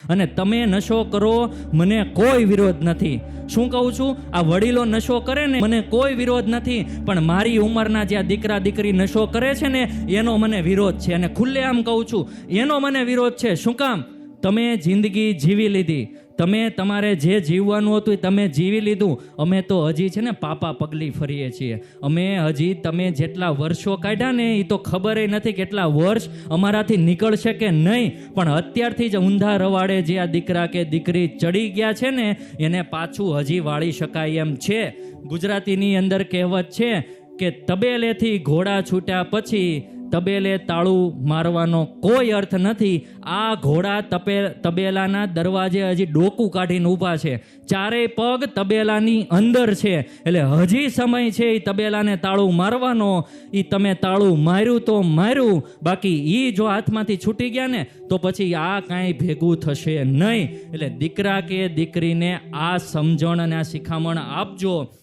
અને તમે નશો કરો, મને કોઈ વિરોધ નથી. શું કહું છું? આ વડીલો નશો કરે ને, મને કોઈ વિરોધ નથી, પણ મારી ઉંમરના જે દીકરા દીકરી નશો કરે છે ને, એનો મને વિરોધ છે. અને ખુલ્લેઆમ કહું છું, એનો મને વિરોધ છે. શું કામ? તમે જિંદગી જીવી લીધી, તમે તમારે જે જીવવાનું હતું એ તમે જીવી લીધું. અમે તો હજી છે ને પાપા પગલી ફરીએ છીએ. અમે હજી તમે જેટલા વર્ષો કાઢ્યા ને એ તો ખબર નથી કેટલા વર્ષ અમારાથી નીકળશે કે નહીં. પણ અત્યારથી જ ઊંધા રવાડે જે આ દીકરા કે દીકરી ચડી ગયા છે ને, એને પાછું હજી વાળી શકાય એમ છે. ગુજરાતીની અંદર કહેવત છે કે તબેલેથી ઘોડા છૂટ્યા પછી તબેલે તાળું મારવાનો કોઈ અર્થ નથી. આ ઘોડા તબેલાના દરવાજે હજી ડોકું કાઢીને ઊભા છે, ચારેય પગ તબેલાની અંદર છે. એટલે હજી સમય છે એ તબેલાને તાળું મારવાનો. એ તમે તાળું માર્યું તો માર્યું, બાકી એ જો હાથમાંથી છૂટી ગયા ને તો પછી આ કાંઈ ભેગું થશે નહીં. એટલે દીકરા કે દીકરીને આ સમજણ અને આ શિખામણ આપજો